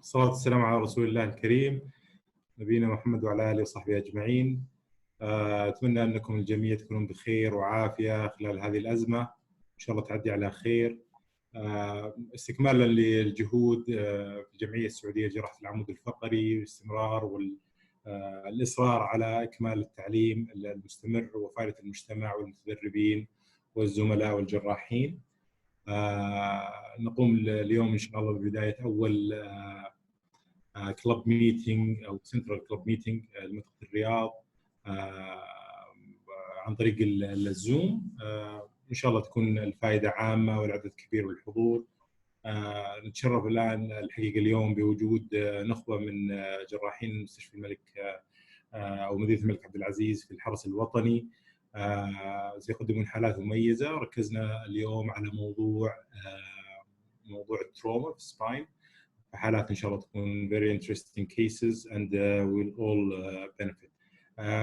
الصلاة والسلام على رسول الله الكريم نبينا محمد وعلى آله وصحبه أجمعين. أتمنى أنكم الجميع تكونون بخير وعافية خلال هذه الأزمة، إن شاء الله تعدي على خير. استكمالا للجهود في الجمعية السعودية لجراحة العمود الفقري والاستمرار والإصرار على إكمال التعليم المستمر وفائدة المجتمع والمتدربين والزملاء والجراحين. نقوم اليوم إن شاء الله ببداية أول كلب ميتينج أو سنترال كلب ميتينج لمنطقة الرياض عن طريق الزوم. إن شاء الله تكون الفائدة عامة والعدد كبير والحضور. نتشرف الآن الحقيقة اليوم بوجود نخبة من جراحين مستشفى الملك أو مدينة الملك عبد العزيز في الحرس الوطني. سيقدمون حالات مميزة. ركزنا اليوم على موضوع التروما في السباين، حالات إن شاء الله تكون very interesting cases and we'll all benefit.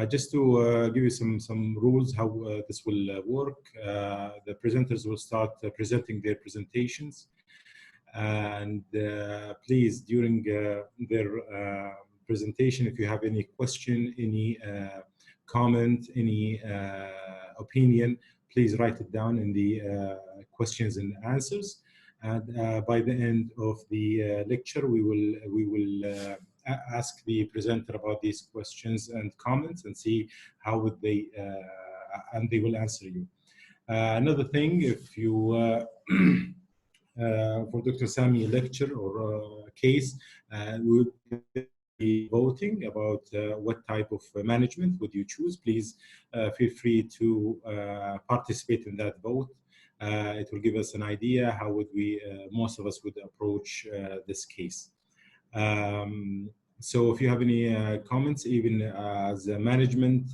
Just to give you some rules how this will work. The presenters will start presenting their presentations, and please during their presentation, if you have any question, any comment, any opinion, please write it down in the questions and answers. And by the end of the lecture, we will ask the presenter about these questions and comments and see how would they and they will answer you. Another thing, if you for Dr. Sami lecture or case, we would be voting about what type of management would you choose. Please feel free to participate in that vote. It will give us an idea how would we, most of us would approach this case. So if you have any comments, even as a management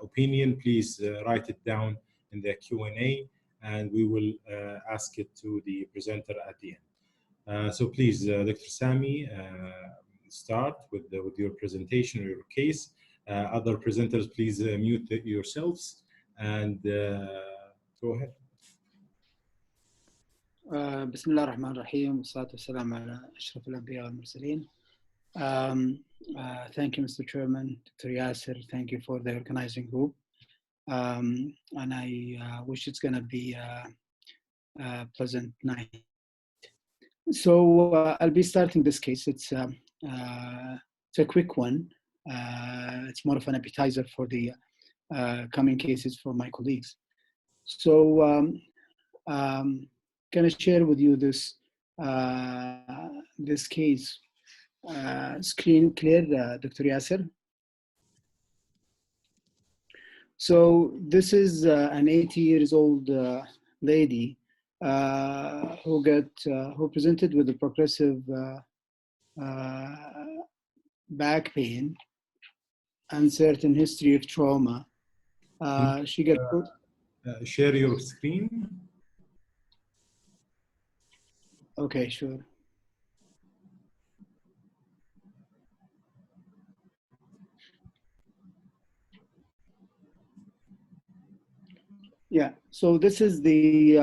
opinion, please write it down in the Q&A and we will ask it to the presenter at the end. So please, Dr. Sami, start with your presentation or your case. Other presenters, please mute yourselves and go ahead. بسم الله الرحمن الرحيم والصلاة والسلام على أشرف الأنبياء والمرسلين. Thank you, Mr. Chairman, Dr. Yasser. Thank you for the organizing group. And I wish it's going to be a pleasant night. So I'll be starting this case. It's a quick one. It's more of an appetizer for the coming cases for my colleagues. So can I share with you this this case? Screen clear, Dr. Yasser? So this is an 80 years old lady who presented with a progressive back pain and certain history of trauma. She got share your screen. Okay, sure. Yeah, so this is the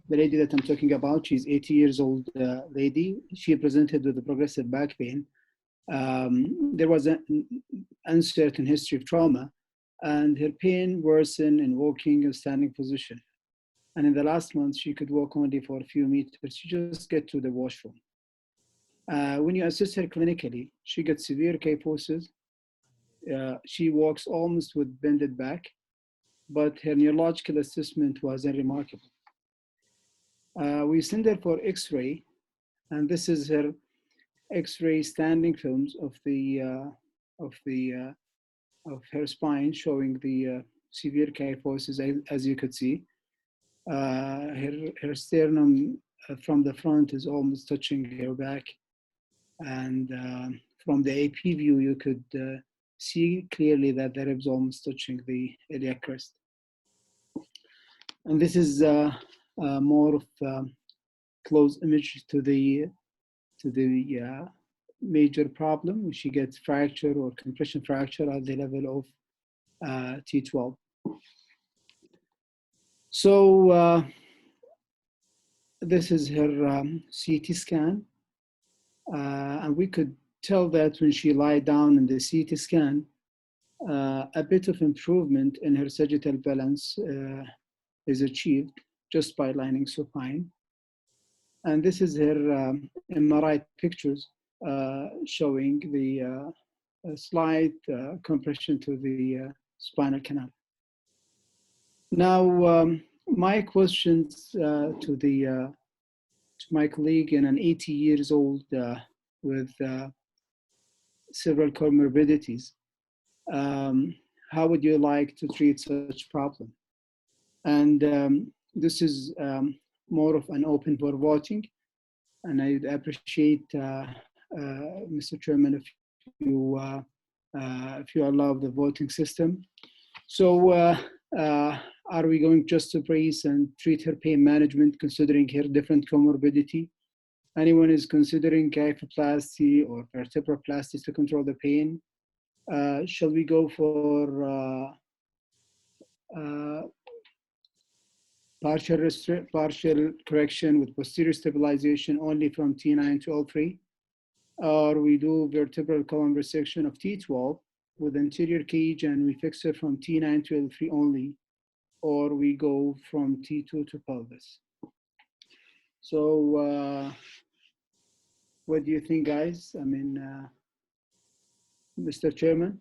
lady that I'm talking about. She's 80 years old lady. She presented with a progressive back pain. There was an uncertain history of trauma, and her pain worsened in walking and standing position. And in the last month, she could walk only for a few meters. She just get to the washroom. When you assess her clinically, she got severe kyphosis. She walks almost with bended back, but her neurological assessment was unremarkable. We send her for X-ray, and this is her X-ray standing films of her spine, showing the severe kyphosis, as you could see. Her sternum from the front is almost touching her back, and from the AP view you could see clearly that the ribs almost touching the iliac crest. And this is more of close image to the major problem. She gets fracture or compression fracture at the level of T12. So this is her CT scan. And we could tell that when she lied down in the CT scan, a bit of improvement in her sagittal balance is achieved just by lying supine. And this is her MRI pictures showing the slight compression to the spinal canal. Now, my questions to my colleague and an 80 years old with several comorbidities. How would you like to treat such problem? And this is more of an open for voting. And I'd appreciate, Mr. Chairman, if you allow the voting system. So are we going just to brace and treat her pain management considering her different comorbidity? Anyone is considering kyphoplasty or vertebroplasty to control the pain? Shall we go for partial correction with posterior stabilization only from T9 to L3? Or we do vertebral column resection of T12 with anterior cage and we fix it from T9 to L3 only, or we go from T2 to pelvis. So what do you think, guys? I mean, Mr. Chairman?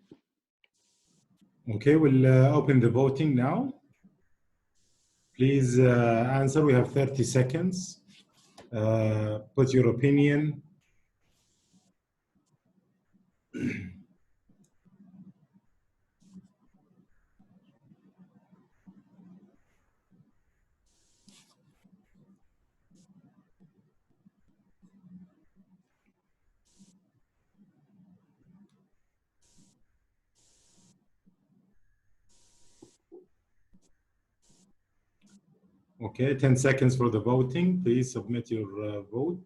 Okay, we'll open the voting now. Please answer. We have 30 seconds. Put your opinion. Okay, 10 seconds for the voting. Please submit your vote.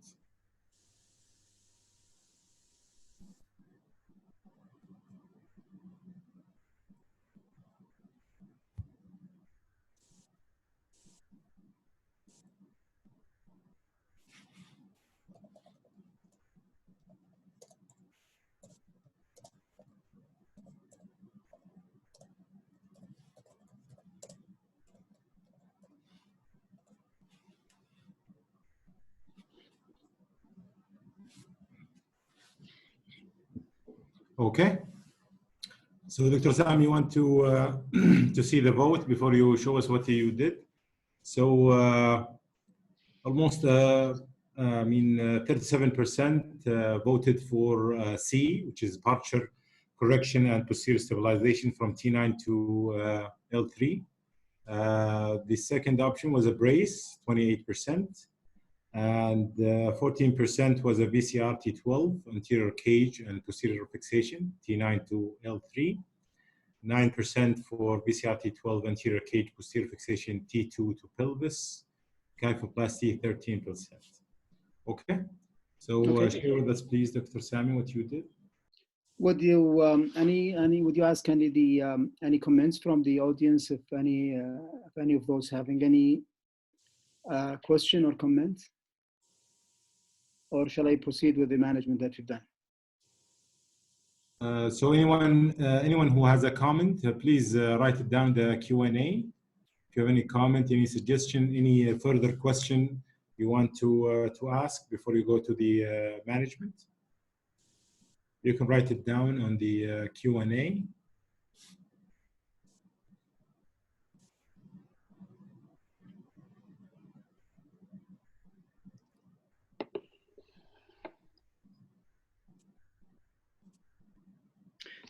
Okay. So Dr. Sam, you want to see the vote before you show us what you did? So almost, 37% voted for C, which is partial correction and posterior stabilization from T9 to L3. The second option was a brace, 28%. And 14% was a VCR T12, anterior cage and posterior fixation, T9 to L3. 9% for VCR T12, anterior cage, posterior fixation, T2 to pelvis. Kyphoplasty, 13%. Okay. So share with us, please, Dr. Sami, what you did. Would you would you ask any comments from the audience if any of those having any question or comment? Or shall I proceed with the management that we've done? So anyone who has a comment, please write it down in the Q&A. If you have any comment, any suggestion, any further question you want to ask before you go to the management, you can write it down on the Q&A.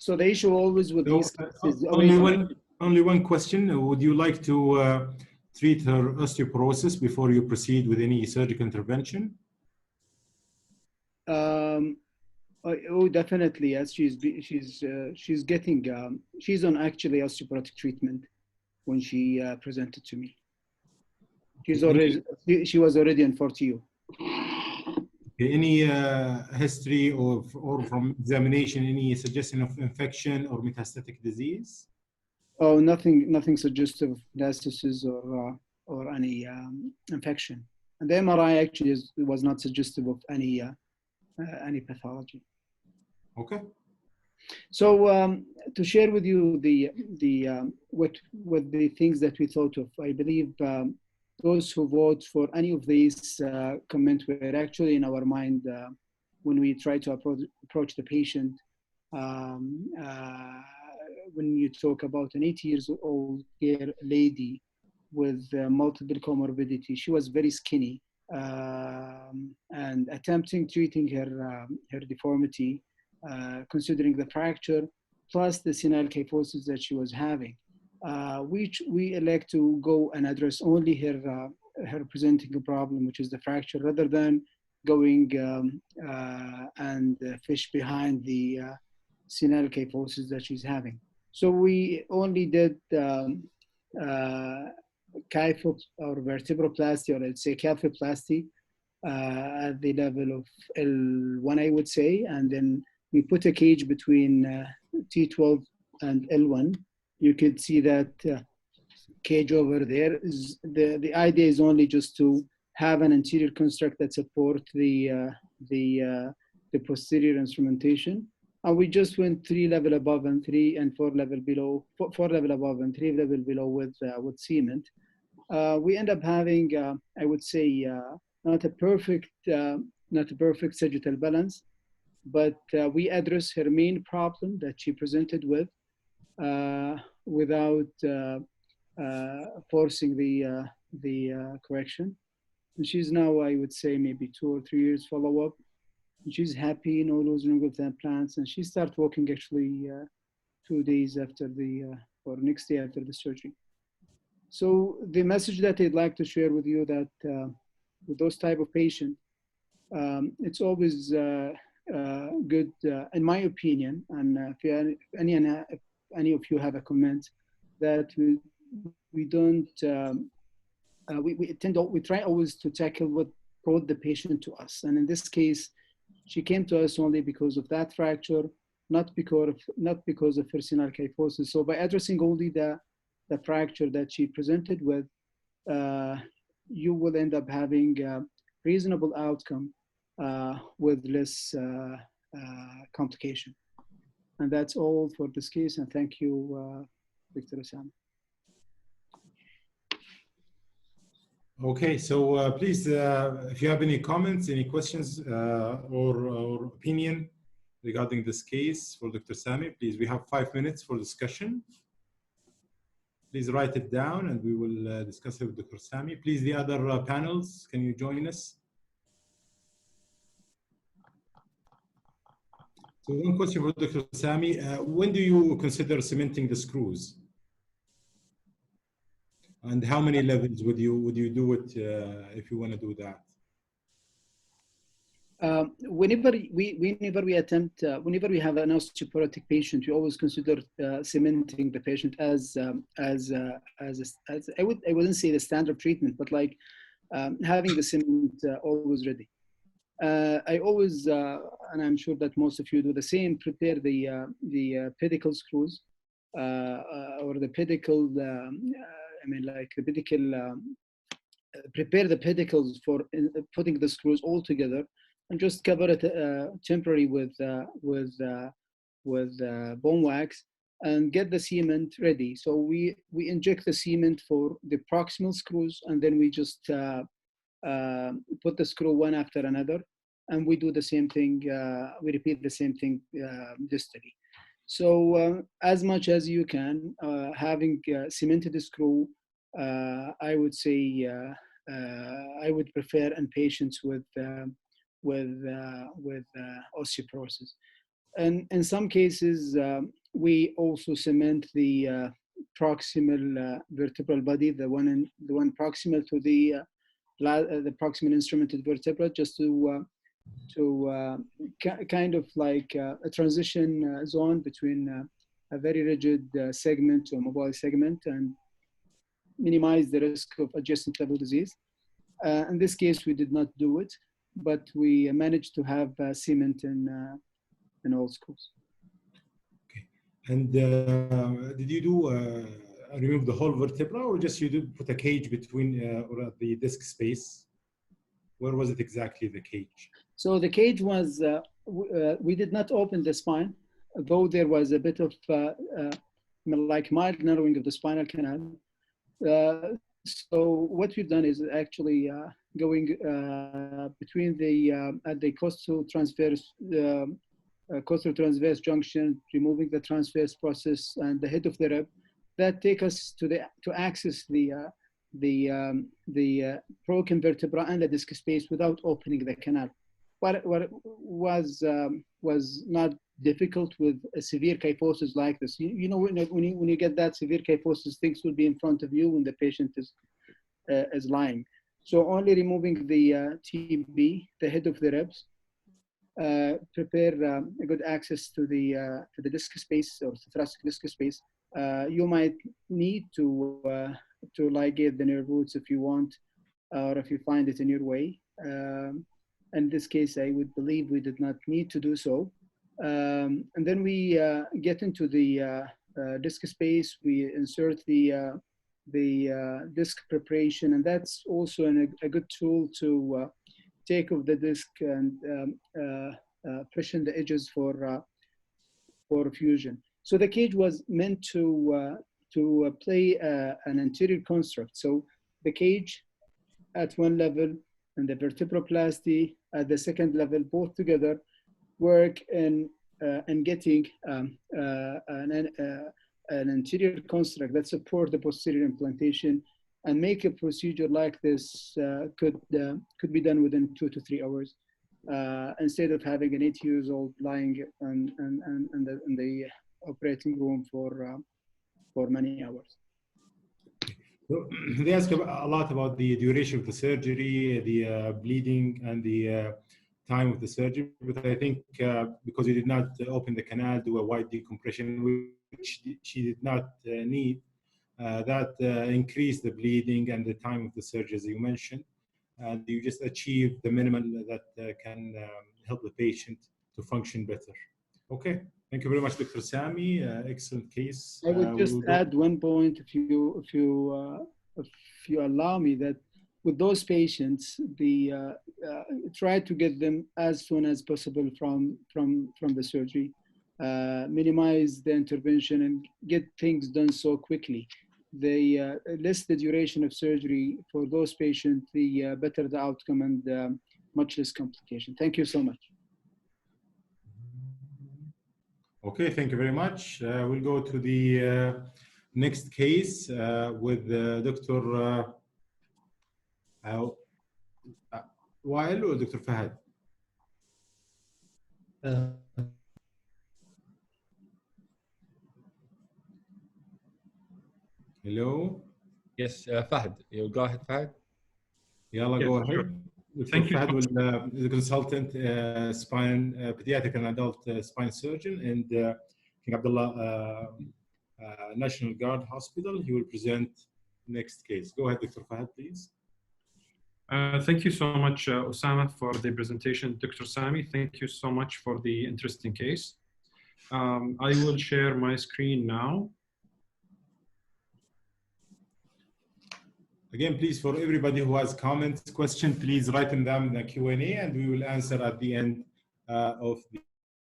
So the issue always with these cases, only one question. Would you like to treat her osteoporosis before you proceed with any surgical intervention? Oh, definitely. Yes, she's getting she's on actually osteoporotic treatment when she presented to me. She was already on 4TU. Any history or from examination, any suggestion of infection or metastatic disease? Oh, nothing suggestive of metastasis or any infection. And the MRI actually was not suggestive of any any pathology. Okay. So to share with you what the things that we thought of, I believe those who vote for any of these comments were actually in our mind when we try to approach the patient. When you talk about an 80 years old lady with multiple comorbidity, she was very skinny, and attempting treating her deformity, considering the fracture plus the senile kyphosis that she was having, which we elect to go and address only her presenting a problem, which is the fracture, rather than going and fish behind the senile kyphosis that she's having. So we only did kypho or vertebroplasty, or let's say kyphoplasty, at the level of L1, I would say, and then we put a cage between T12 and L1. You could see that cage over there. The idea is only just to have an anterior construct that support the posterior instrumentation. And we just went 3 level above and 3 and 4 level below, 4 level above and 3 level below with cement. We end up having, I would say, not a perfect sagittal balance, but we address her main problem that she presented with without forcing the correction. And she's now, I would say, maybe 2 or 3 years follow-up. She's happy, no losing with the implants, and she started walking actually 2 days after or next day after the surgery. So the message that I'd like to share with you that with those type of patients, it's always good, in my opinion, and if any of you have a comment, that we don't, we try always to tackle what brought the patient to us. And in this case, she came to us only because of that fracture, not because of her senile kyphosis. So by addressing only the fracture that she presented with, you will end up having a reasonable outcome with less complication. And that's all for this case. And thank you, Dr. Osama. Okay, so please, if you have any comments, any questions, or opinion regarding this case for Dr. Sami, please, we have 5 minutes for discussion. Please write it down and we will discuss it with Dr. Sami. Please, the other panels, can you join us? So one question for Dr. Sami, when do you consider cementing the screws? And how many levels would you do it if you want to do that? Whenever we attempt, whenever we have an osteoporotic patient, we always consider cementing the patient as I wouldn't say the standard treatment, but like having the cement always ready. I always, and I'm sure that most of you do the same, prepare the pedicle screws or the pedicle. Prepare the pedicles for putting the screws all together, and just cover it temporarily with bone wax and get the cement ready. So we inject the cement for the proximal screws, and then we just put the screw one after another, and we do the same thing. We repeat the same thing distally. So as much as you can, having cemented the screw, I would say I would prefer in patients with osteoporosis. And in some cases, we also cement the proximal vertebral body, the one proximal to the proximal instrumented vertebra, just to kind of like a transition zone between a very rigid segment to a mobile segment, and minimize the risk of adjacent level disease. In this case, we did not do it, but we managed to have cement in all schools. Okay. And did you do remove the whole vertebra, or just you did put a cage between or the disc space? Where was it exactly, the cage? So the cage was, we did not open the spine, though there was a bit of like mild narrowing of the spinal canal. So what we've done is actually going between at the costal transverse junction, removing the transverse process and the head of the rib. That take us to access the broken vertebra and the disc space without opening the canal. What was not difficult with a severe kyphosis like this. You know, when you get that severe kyphosis, things will be in front of you when the patient is lying. So only removing the TB, the head of the ribs, prepare a good access to the disc space or thoracic disc space. You might need to ligate the nerve roots if you want, or if you find it in your way. In this case, I would believe we did not need to do so. And then we get into the disc space. We insert the disc preparation, and that's also a good tool to take off the disc and freshen the edges for fusion. So the cage was meant to play an anterior construct. So the cage at one level and the vertebroplasty at the second level, both together, work in getting an anterior construct that support the posterior implantation, and make a procedure like this could be done within 2 to 3 hours, instead of having an 80-year-old lying in the operating room for many hours. So they ask a lot about the duration of the surgery, the bleeding, and the time of the surgery. But I think because you did not open the canal, do a wide decompression, which she did not need, that increased the bleeding and the time of the surgery, as you mentioned. And you just achieve the minimum that can help the patient to function better. Okay. Thank you very much, Dr. Sami. Excellent case. I would just add one point, if you allow me, that with those patients, try to get them as soon as possible from the surgery, minimize the intervention, and get things done so quickly. The less the duration of surgery for those patients, the better the outcome and much less complication. Thank you so much. Okay, thank you very much. We'll go to the next case with Dr. Wael or Dr. Fahad? Hello? Yes, Fahad. You go ahead, Fahad. Yalla, go ahead. Sure. Dr. Thank you. Fahad is a consultant pediatric and adult spine surgeon in King Abdullah National Guard Hospital. He will present next case. Go ahead, Dr. Fahad, please. Thank you so much, Osama, for the presentation. Dr. Sami, thank you so much for the interesting case. I will share my screen now. Again, please, for everybody who has comments, questions, please write them down in the Q&A, and we will answer at the end of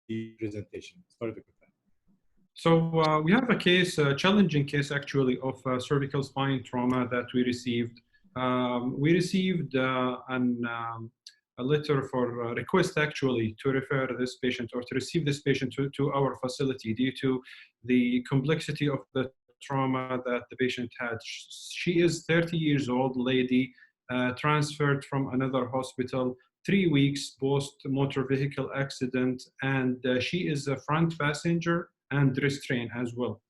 the presentation. Sorry, Dr. Fahad. So we have a case, a challenging case actually, of cervical spine trauma that we received. We received a letter for request actually to refer this patient or to receive this patient to our facility due to the complexity of the trauma that the patient had. She is 30 years old lady, transferred from another hospital, 3 weeks post motor vehicle accident, and she is a front passenger and restrained as well.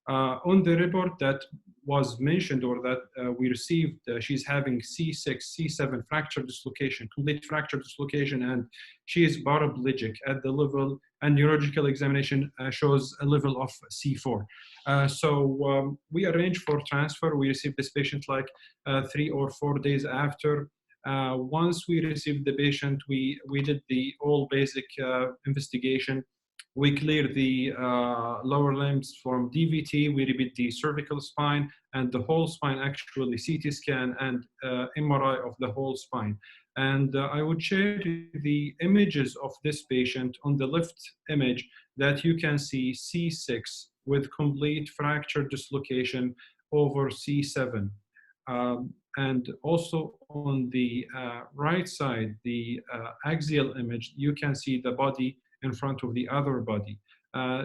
On the report that was mentioned or that we received, she's having C6, C7 fracture dislocation, complete fracture dislocation, and she is paraplegic at the level, and neurological examination shows a level of C4. So we arranged for transfer. We received this patient like 3 or 4 days after. Once we received the patient, we did the all basic investigation. We cleared the lower limbs from DVT. We repeat the cervical spine and the whole spine, actually CT scan and MRI of the whole spine. And I would share the images of this patient. On the left image that you can see C6 with complete fracture dislocation over C7. And also on the right side, the axial image, you can see the body in front of the other body.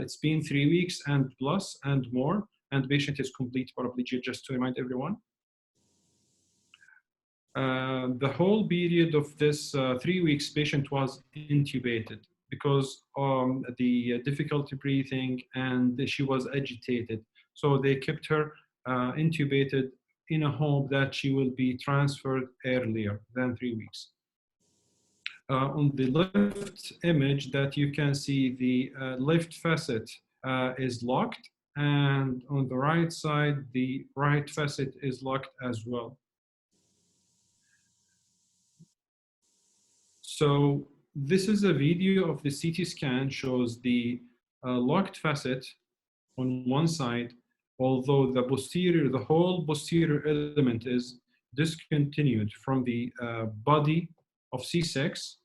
It's been 3 weeks and plus and more, and the patient is complete paraplegia, just to remind everyone. The whole period of this 3 weeks, patient was intubated because the difficulty breathing, and she was agitated. So they kept her intubated in a hope that she will be transferred earlier than 3 weeks. On the left image that you can see, the left facet is locked, and on the right side, the right facet is locked as well. So this is a video of the CT scan, shows the locked facet on one side, although the posterior, the whole posterior element is discontinued from the body of C6.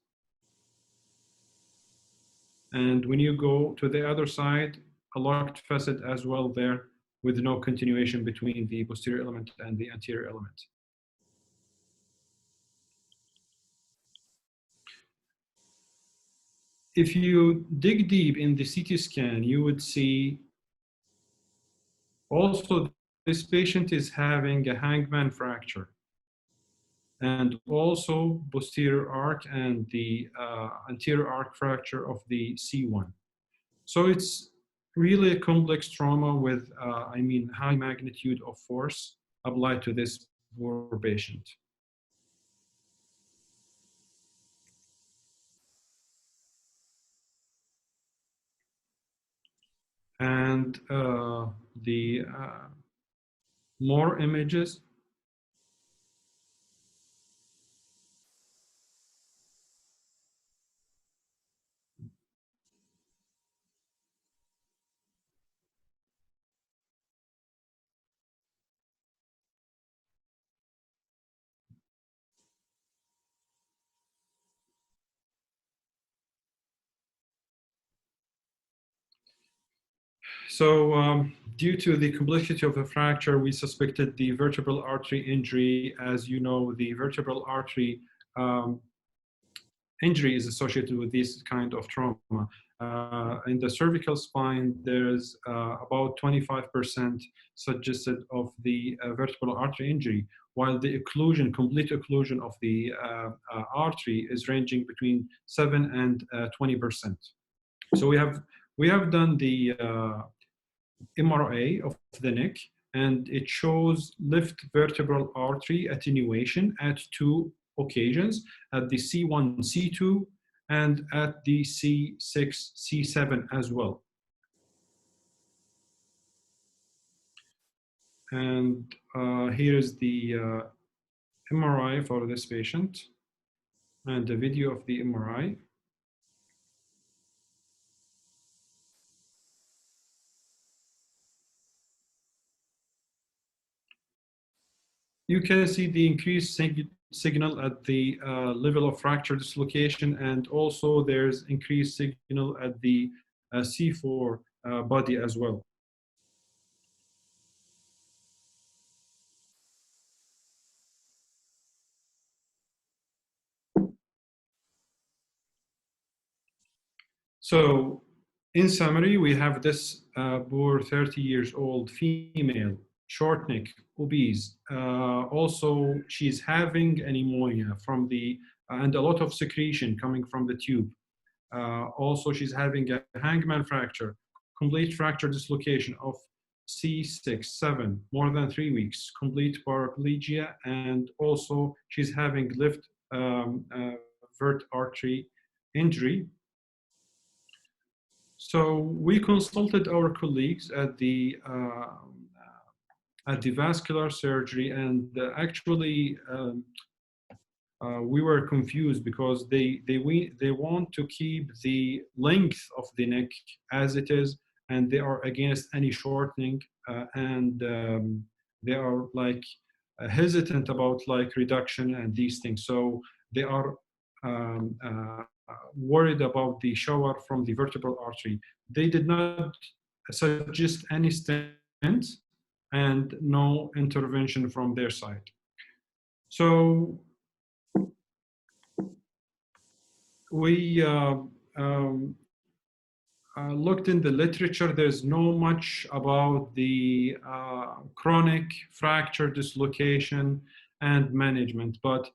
And when you go to the other side, a locked facet as well there, with no continuation between the posterior element and the anterior element. If you dig deep in the CT scan, you would see also this patient is having a hangman fracture, and also posterior arc and the anterior arc fracture of the C1. So it's really a complex trauma with, high magnitude of force applied to this poor patient. And the more images. So due to the complexity of the fracture, we suspected the vertebral artery injury. As you know, the vertebral artery injury is associated with this kind of trauma. In the cervical spine, there's about 25% suggested of the vertebral artery injury, while the occlusion, complete occlusion of the artery is ranging between 7 and 20%. So we have done the MRI of the neck, and it shows left vertebral artery attenuation at 2 occasions, at the C1, C2, and at the C6, C7 as well. And here is the MRI for this patient, and the video of the MRI. You can see the increased signal at the level of fracture dislocation, and also there's increased signal at the C4 body as well. So in summary, we have this poor 30 years old female, short neck, obese. Also, she's having a pneumonia from the, and a lot of secretion coming from the tube. Also, she's having a hangman fracture, complete fracture dislocation of C6, 7, more than 3 weeks, complete paraplegia, and also she's having left vert artery injury. So we consulted our colleagues at the vascular surgery, and actually we were confused because they want to keep the length of the neck as it is, and they are against any shortening, and they are like hesitant about like reduction and these things. So they are worried about the shower from the vertebral artery. They did not suggest any stent and no intervention from their side. So we looked in the literature. There's no much about the chronic fracture dislocation and management, but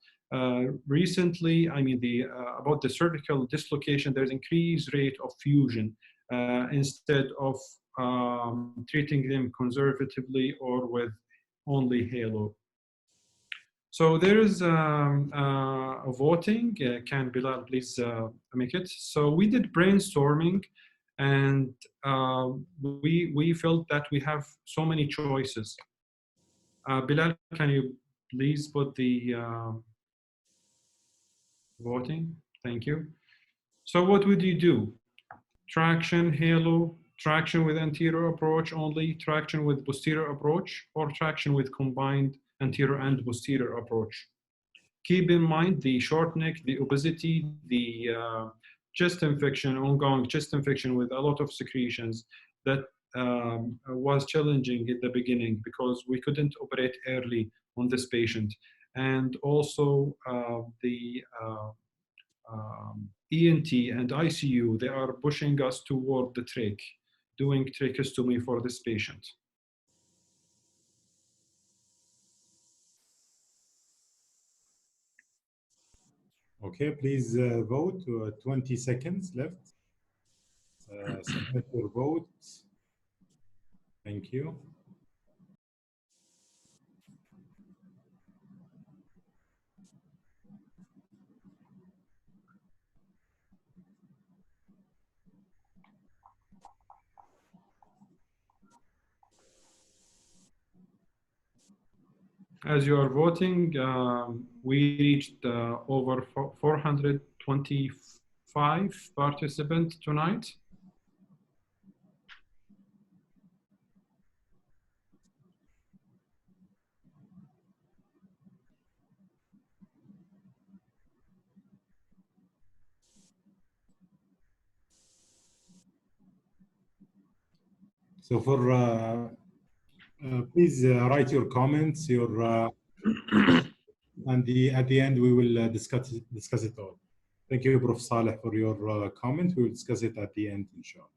recently, I mean, about the cervical dislocation, there's increased rate of fusion instead of treating them conservatively or with only halo. So there is a voting. Can Bilal please make it? So we did brainstorming, and we felt that we have so many choices. Bilal, can you please put the voting? Thank you. So what would you do? Traction, halo, traction with anterior approach only, traction with posterior approach, or traction with combined anterior and posterior approach? Keep in mind the short neck, the obesity, the chest infection, ongoing chest infection with a lot of secretions that was challenging at the beginning because we couldn't operate early on this patient. And also the ENT and ICU, they are pushing us toward the trach, doing tracheostomy for this patient. Okay, please vote. 20 seconds left. Submit your vote. Thank you. As you are voting, we reached over 425 participants tonight. So for please write your comments, and at the end we will discuss it all. Thank you, Prof. Saleh, for your comment. We will discuss it at the end, inshallah.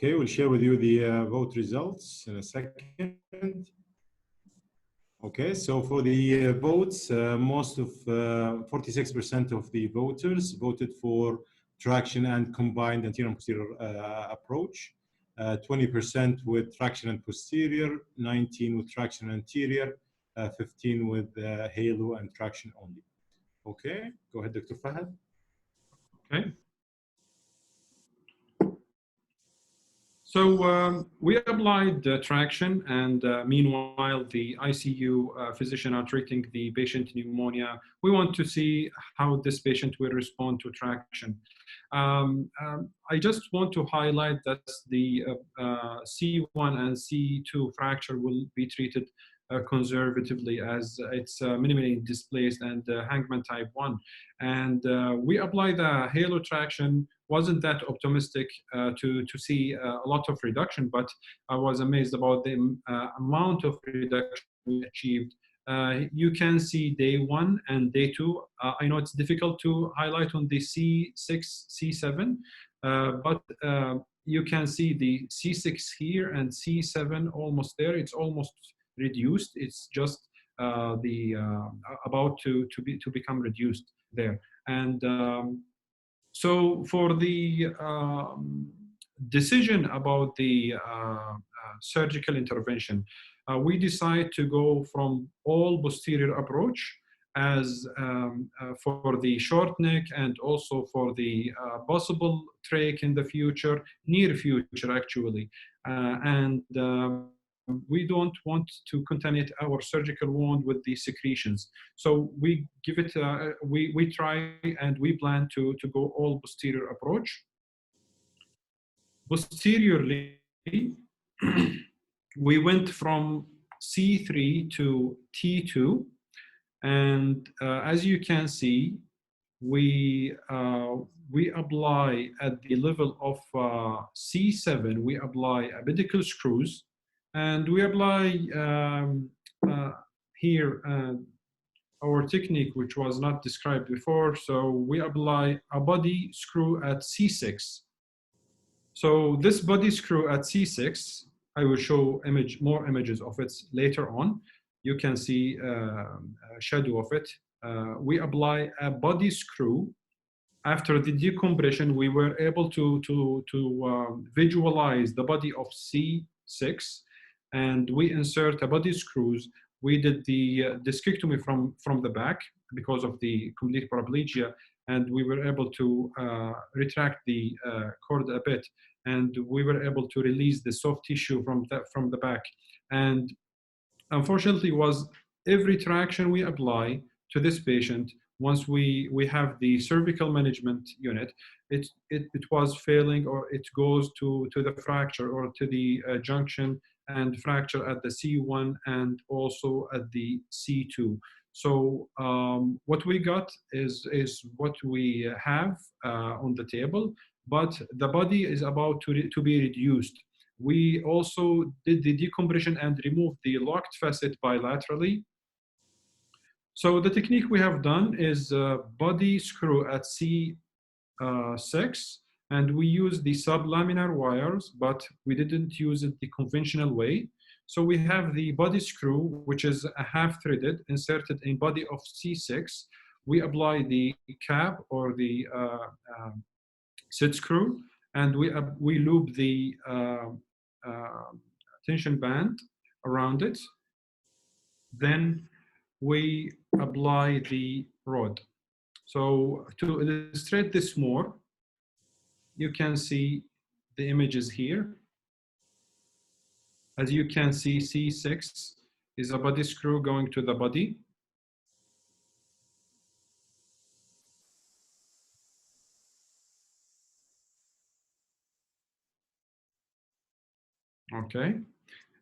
Okay, we'll share with you the vote results in a second. Okay, so for the votes, most of 46% of the voters voted for traction and combined anterior and posterior approach, 20% with traction and posterior, 19 with traction anterior, 15 with halo and traction only. Okay, go ahead, Dr. Fahad. Okay. So we applied traction, and meanwhile, the ICU physician are treating the patient pneumonia. We want to see how this patient will respond to traction. I just want to highlight that the C1 and C2 fracture will be treated conservatively as it's minimally displaced and Hangman type 1. And we apply the halo traction. Wasn't that optimistic to see a lot of reduction, but I was amazed about the amount of reduction we achieved. You can see day 1 and day 2. I know it's difficult to highlight on the C6, C7, but you can see the C6 here and C7 almost there. It's almost reduced. It's just about to become reduced there. And so for the decision about the surgical intervention, we decide to go from all posterior approach as for the short neck and also for the possible trach in the future, near future actually. We don't want to contaminate our surgical wound with the secretions. So we give it, we try and we plan to go all posterior approach. Posteriorly, we went from C3 to T2. And as you can see, we apply at the level of C7, we apply pedicle screws, and we apply here our technique, which was not described before. So we apply a body screw at C6. So this body screw at C6, I will show more images of it later on. You can see a shadow of it. We apply a body screw. After the decompression, we were able to visualize the body of C6, and we insert a body screws. We did the discectomy from the back because of the complete paraplegia, and we were able to retract the cord a bit, and we were able to release the soft tissue from the back. And unfortunately, was every traction we apply to this patient, once we have the cervical management unit, it was failing, or it goes to the fracture or to the junction and fracture at the C1 and also at the C2. So what we got is what we have on the table, but the body is about to be reduced. We also did the decompression and removed the locked facet bilaterally. So the technique we have done is body screw at C6, and we use the sublaminar wires, but we didn't use it the conventional way. So we have the body screw, which is a half threaded, inserted in body of C6. We apply the cap or the sit screw, and we loop the tension band around it. Then we apply the rod. So to illustrate this more, you can see the images here. As you can see, C6 is a body screw going to the body. Okay.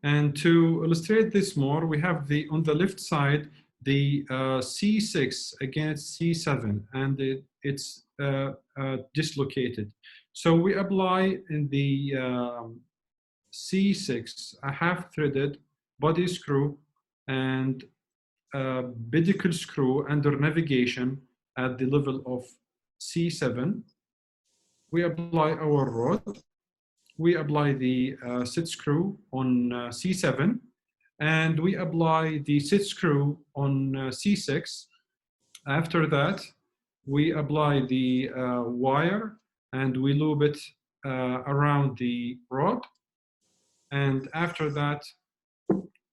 And to illustrate this more, we have on the left side, the C6 against C7, and it's dislocated. So we apply in the C6 a half-threaded body screw and pedicle screw under navigation at the level of C7. We apply our rod. We apply the sit screw on C7, and we apply the sit screw on C6. After that, we apply the wire, and we loop it around the rod. And after that,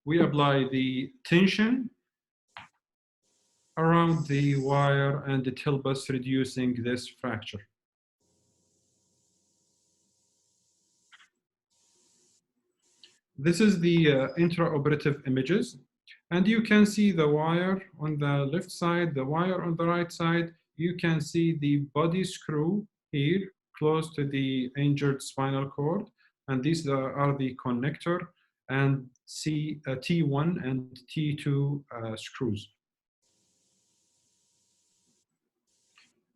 we apply the tension around the wire, and it helps us reducing this fracture. This is the intraoperative images, and you can see the wire on the left side, the wire on the right side. You can see the body screw here close to the injured spinal cord, and these are the connector and T1 and T2 screws.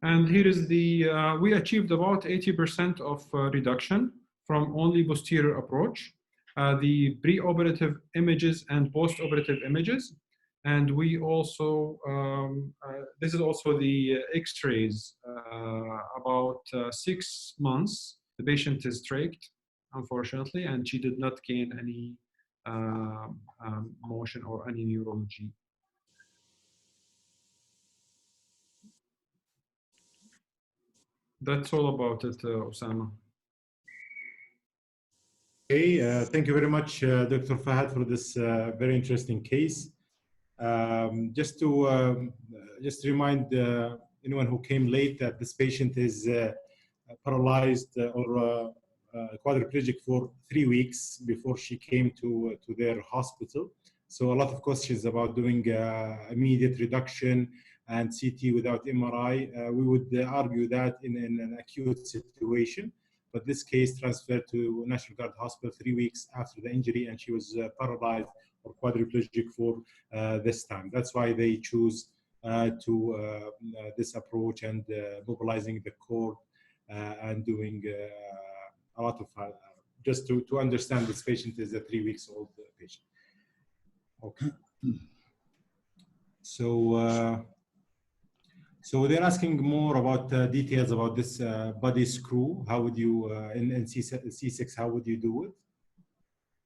And here is the, we achieved about 80% of reduction from only posterior approach. The preoperative images and postoperative images. And we also, this is also the x-rays. About 6 months, the patient is trached, unfortunately, and she did not gain any motion or any neurology. That's all about it, Osama. Okay, thank you very much, Dr. Fahad, for this very interesting case. Just to remind anyone who came late that this patient is paralyzed or quadriplegic for 3 weeks before she came to their hospital. So a lot of questions about doing immediate reduction and CT without MRI. We would argue that in an acute situation, but this case transferred to National Guard Hospital 3 weeks after the injury, and she was paralyzed or quadriplegic for this time. That's why they choose this approach and mobilizing the cord and doing a lot of just to understand this patient is a 3 weeks old patient. Okay. So they're asking more about details about this body screw. How would you in C6? How would you do it?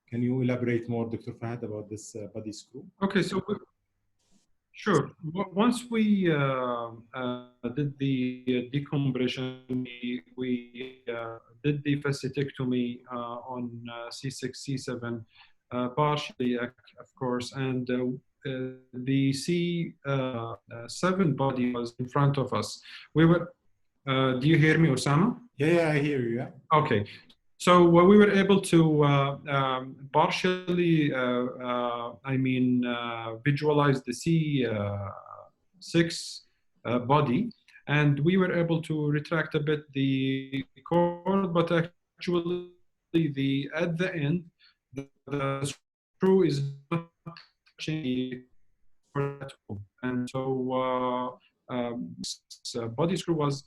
Can you elaborate more, Dr. Fahad, about this body screw? Okay, so sure. Once we did the decompression, we did the fasciectomy on C6, C7, partially, of course, and the C7 body was in front of us. We were. Do you hear me, Osama? Yeah, I hear you. Yeah. Okay. So we were able to partially, visualize the C6 body, and we were able to retract a bit the cord, but actually at the end, the screw is not touching the cord at all. And so body screw was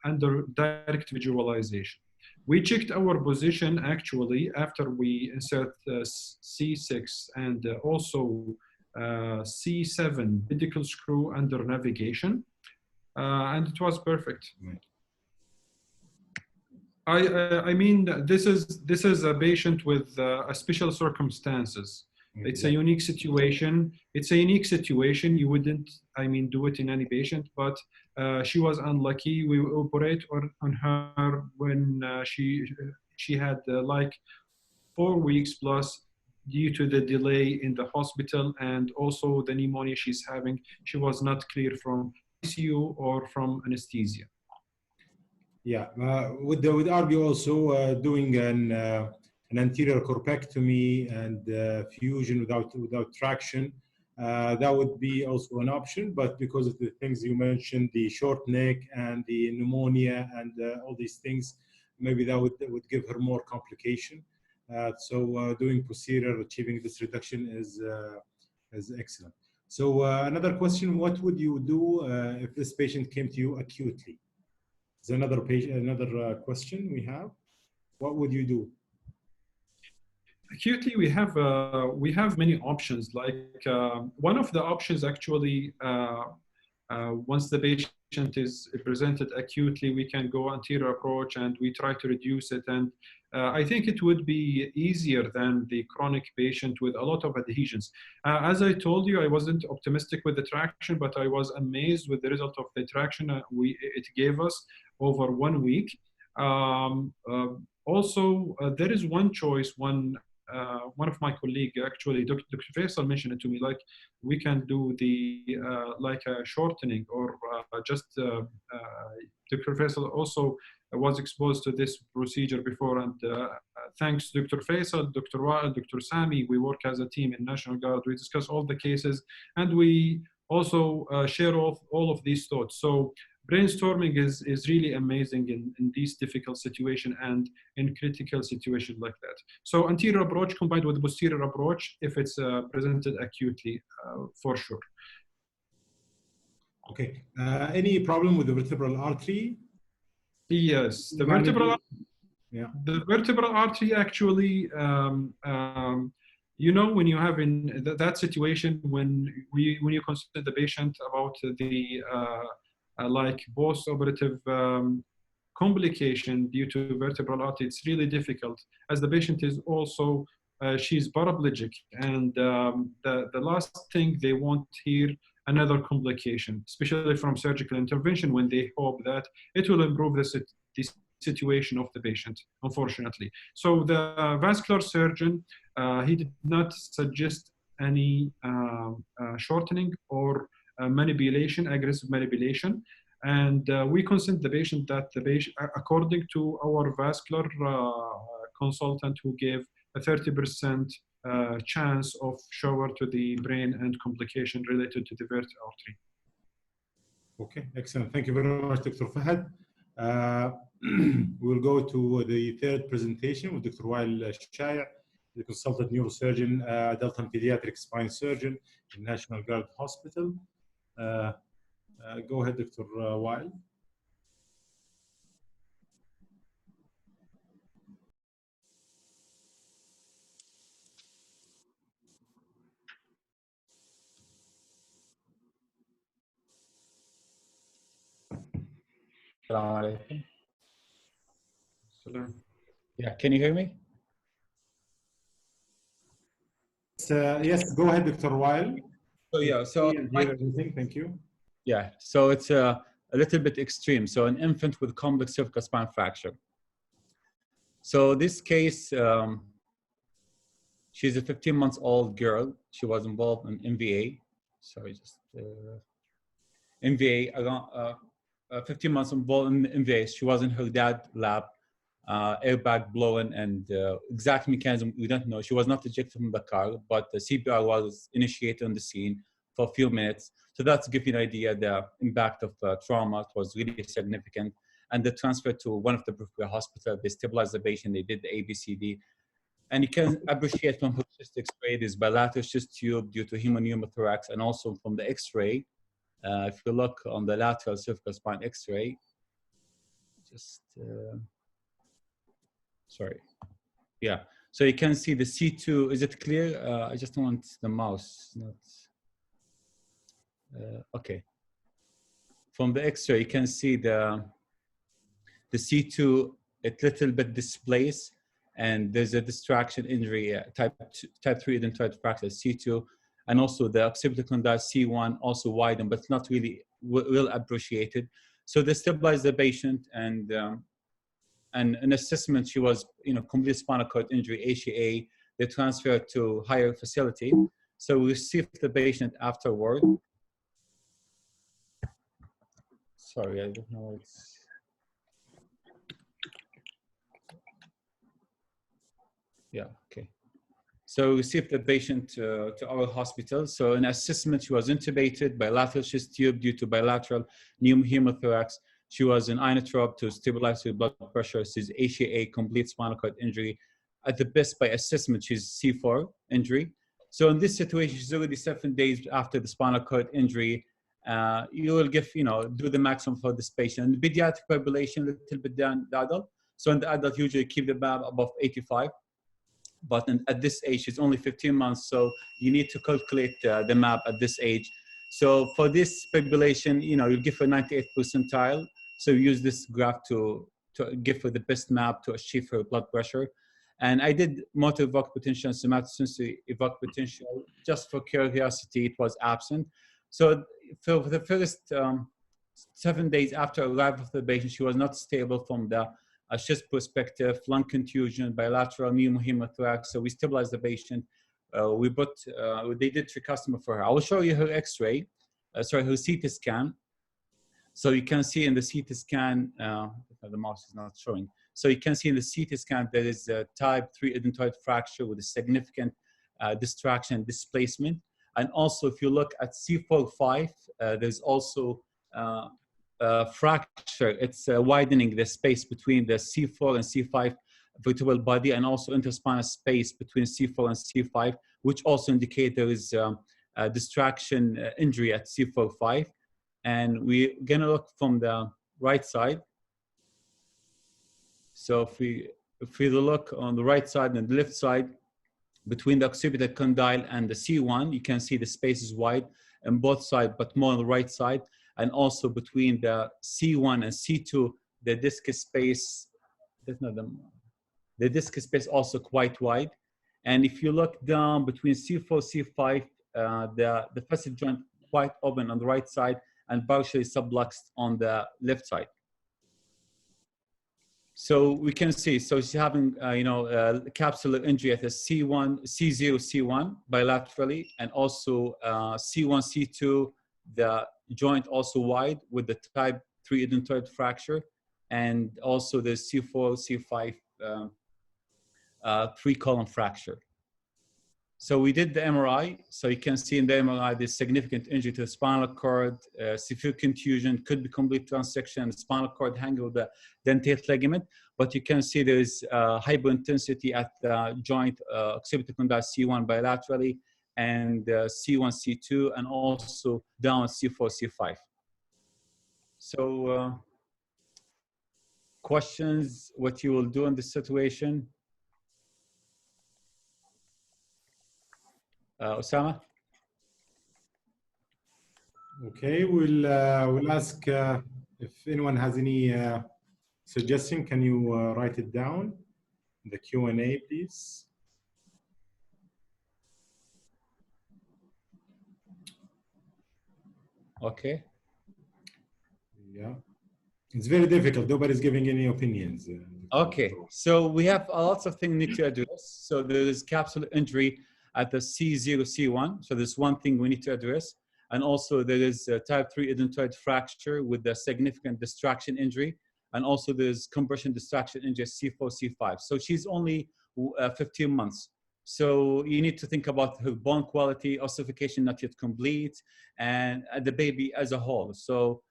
under direct visualization. We checked our position actually after we insert C6 and also C7 pedicle screw under navigation, and it was perfect. I mean, this is a patient with special circumstances. It's a unique situation. It's a unique situation. You wouldn't, do it in any patient, but she was unlucky. We operate on her when she had like 4 weeks plus due to the delay in the hospital and also the pneumonia she's having. She was not clear from ICU or from anesthesia. Yeah, would argue also doing an anterior corpectomy and fusion without traction. That would be also an option, but because of the things you mentioned, the short neck and the pneumonia and all these things, maybe that would give her more complication. So doing posterior, achieving this reduction is excellent. So another question: what would you do if this patient came to you acutely? Is another question we have. What would you do? Acutely, we have many options. Like one of the options actually, once the patient is presented acutely, we can go anterior approach and we try to reduce it. And I think it would be easier than the chronic patient with a lot of adhesions. As I told you, I wasn't optimistic with the traction, but I was amazed with the result of the traction it gave us over 1 week. Also, there is one choice. One of my colleagues, actually, Dr. Faisal mentioned it to me, like we can do the like a shortening or just Dr. Faisal also was exposed to this procedure before, and thanks Dr. Faisal, Dr. Wael, Dr. Sami, we work as a team in National Guard. We discuss all the cases and we also share all of these thoughts. So brainstorming is really amazing in these difficult situations and in critical situations like that. So anterior approach combined with posterior approach if it's presented acutely, for sure. Okay. Any problem with the vertebral artery? Yes, the vertebral artery actually, you know, when you have in that situation, when you consider the patient about the like post-operative complication due to vertebral artery, it's really difficult as the patient is also, she's paraplegic, and the last thing they want here, another complication, especially from surgical intervention, when they hope that it will improve the situation of the patient, unfortunately. So the vascular surgeon, he did not suggest any shortening or manipulation, aggressive manipulation. And we consent the patient that the patient, according to our vascular consultant who gave a 30% chance of shower to the brain and complication related to the vertebral artery. Okay, excellent. Thank you very much, Dr. Fahad. We'll go to the third presentation with Dr. Wael Alshaye, the consultant neurosurgeon, adult and pediatric spine surgeon in National Guard Hospital. Go ahead, Dr. Wael. Assalamu alaikum. Salam. Yeah, can you hear me? Yes, go ahead, Dr. Wael. Thank you. Yeah, so it's a little bit extreme. So an infant with complex cervical spine fracture. So this case, she's a 15-month-old girl. She was involved in MVA. Sorry, just MVA, around 15 months involved in MVA. She was in her dad's lab, airbag blowing, and exact mechanism we don't know. She was not ejected from the car, but the CPR was initiated on the scene for a few minutes. So that's to give you an idea, the impact of trauma was really significant. And they transferred to one of the peripheral hospitals. They stabilized the patient. They did the ABCD. And you can appreciate from her chest X-ray, this bilateral chest tube due to pneumothorax, and also from the X-ray. If you look on the lateral cervical spine X-ray, just, sorry. Yeah, so you can see the C2, is it clear? I just want the mouse, not, okay. From the X-ray, you can see the C2, it's a little bit displaced, and there's a distraction injury, type 3 identitoid fracture, C2, and also the occipital condyle C1 also widened, but not really well appreciated. So they stabilized the patient, and an assessment, she was, complete spinal cord injury, HCA. They transferred to higher facility. So we received the patient afterward. Sorry, I don't know what's. Yeah, okay. So we received the patient to our hospital. So in assessment, she was intubated, bilateral chest tube due to bilateral pneumothorax. She was in inotrope to stabilize her blood pressure. She's HCA, complete spinal cord injury. At the best, by assessment, she's C4 injury. So in this situation, she's already 7 days after the spinal cord injury. You will give, do the maximum for this patient. In the pediatric population, a little bit down the adult. So in the adult, usually keep the BAB above 85. But at this age, it's only 15 months, so you need to calculate the MAP at this age. So for this population, you'll give her 98th percentile. So use this graph to give her the best MAP to achieve her blood pressure. And I did motor evoked potential and somatosensory evoked potential just for curiosity. It was absent. So for the first 7 days after arrival of the patient, she was not stable from the chest perspective, lung contusion, bilateral pneumothorax. So we stabilized the patient. They did tricustomy for her. I will show you her X-ray, her CT scan. So you can see in the CT scan, the mouse is not showing. So you can see in the CT scan, there is a type 3 identitoid fracture with a significant distraction displacement. And also, if you look at C4-5, there's also fracture. It's widening the space between the C4 and C5 vertebral body, and also interspinal space between C4 and C5, which also indicate there is a distraction injury at C4-5. And we're gonna look from the right side. So if we look on the right side and the left side, between the occipital condyle and the C1, you can see the space is wide on both sides, but more on the right side. And also between the C1 and C2, the disc space, the disc space also quite wide. And if you look down between C4, C5, the facet joint quite open on the right side and partially subluxed on the left side. So we can see, so she's having, capsular injury at the C1, C0, C1 bilaterally, and also C1, C2, the joint also wide with the type 3 edentoid fracture, and also the C4, C5 three-column fracture. So we did the MRI. So you can see in the MRI, there's significant injury to the spinal cord, severe contusion, could be complete transection, spinal cord hanging with the dentate ligament. But you can see there's hyperintensity at the joint occipital condyle C1 bilaterally, and C1, C2, and also down C4, C5. So questions, what you will do in this situation? Osama? Okay, we'll ask if anyone has any suggestion. Can you write it down in the Q&A, please? Okay. Yeah, it's very difficult. Nobody's giving any opinions. Okay, so we have lots of things we need to address. So there is capsular injury at the C0, C1. So there's one thing we need to address. And also there is a type 3 edentoid fracture with a significant distraction injury. And also there's compression distraction injury C4, C5. So she's only 15 months. So you need to think about her bone quality, ossification not yet complete, and the baby as a whole. So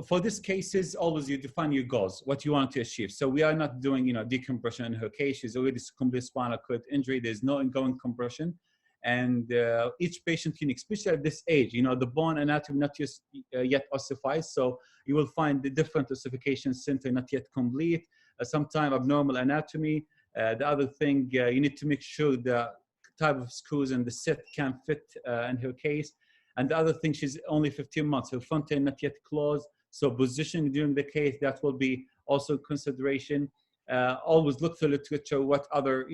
for these cases, always you define your goals, what you want to achieve. So we are not doing, decompression in her case. She's already complete spinal cord injury. There's no ongoing compression. And each patient unique, especially at this age, the bone anatomy not just, yet ossified. So you will find the different ossification center not yet complete, sometimes abnormal anatomy. The other thing, you need to make sure the type of screws and the set can fit in her case. And the other thing, she's only 15 months. Her front end not yet closed. So positioning during the case, that will be also consideration. Always look through literature, what other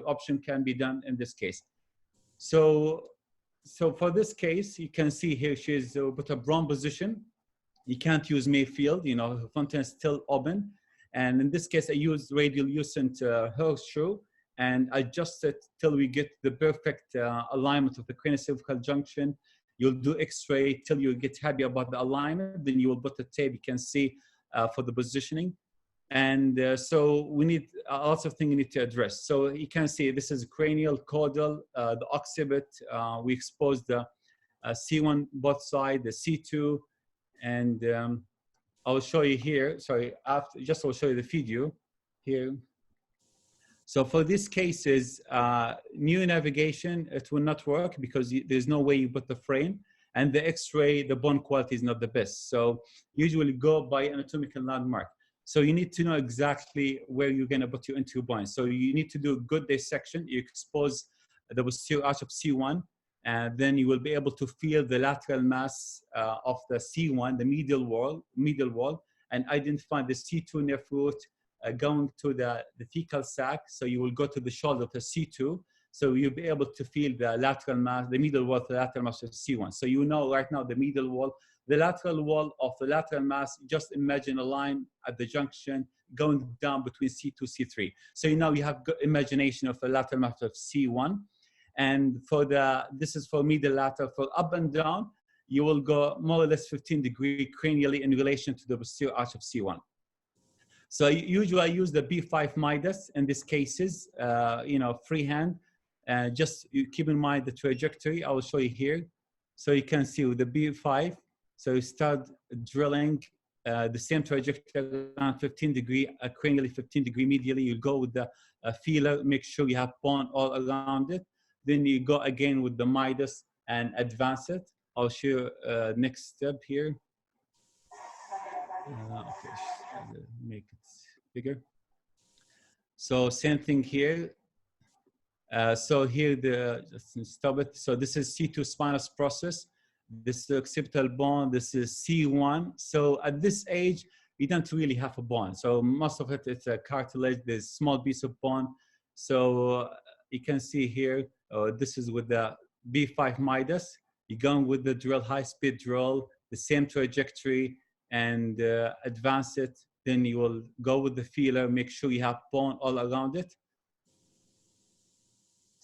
option can be done in this case. So for this case, you can see here she's with a prone position. You can't use Mayfield, her front end is still open. And in this case, I used radial lucent horseshoe and adjust it till we get the perfect alignment of the craniocervical junction. You'll do X-ray till you get happy about the alignment. Then you will put the tape. You can see for the positioning. And so we need lots of things we need to address. So you can see this is cranial, caudal, the occipit. We exposed the C1 both sides, the C2, and I'll show you here. Sorry, I'll show you the video here. So for these cases, new navigation, it will not work because there's no way you put the frame, and the X-ray, the bone quality is not the best. So usually go by anatomical landmark. So you need to know exactly where you're going to put your anterior bone. So you need to do a good dissection. You expose the posterior arch of C1, and then you will be able to feel the lateral mass of the C1, the medial wall, and identify the C2 nerve root going to the thecal sac. So you will go to the shoulder of the C2. So you'll be able to feel the lateral mass, the medial wall, the lateral mass of C1. So you know right now the medial wall, the lateral wall of the lateral mass, just imagine a line at the junction going down between C2, C3. So now you have good imagination of the lateral mass of C1. And this is for medial lateral. For up and down, you will go more or less 15 degrees cranially in relation to the posterior arch of C1. So usually I use the B5 Midas in these cases, freehand. Just keep in mind the trajectory. I will show you here. So you can see with the B5, so you start drilling the same trajectory around 15 degree, cranially 15 degree medially. You go with the feeler, make sure you have bone all around it. Then you go again with the Midas and advance it. I'll show you next step here. Okay, make it bigger. So same thing here. So here, just stop it. So this is C2 spinous process. This is the occipital bone. This is C1. So at this age, we don't really have a bone. So most of it is a cartilage. There's small piece of bone. So you can see here, this is with the B5 Midas. You're going with the drill, high-speed drill, the same trajectory, and advance it. then you will go with the feeler, make sure you have bone all around it.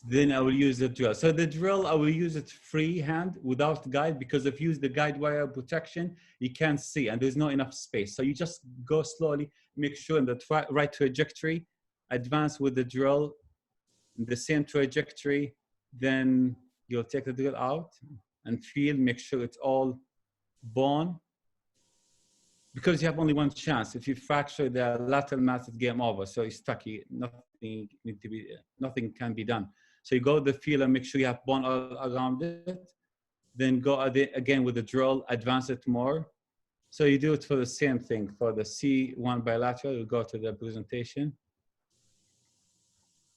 Then I will use the drill. So the drill, I will use it freehand without guide, because if you use the guide wire protection, you can't see and there's not enough space. So you just go slowly, make sure in the right trajectory, advance with the drill, in the same trajectory, then you'll take the drill out and feel, make sure it's all bone. Because you have only one chance. If you fracture the lateral mass, it's game over. So you're stuck. Nothing can be done. So you go with the feeler, make sure you have bone all around it. Then go again with the drill, advance it more. So you do it for the same thing. For the C1 bilateral, you go to the presentation.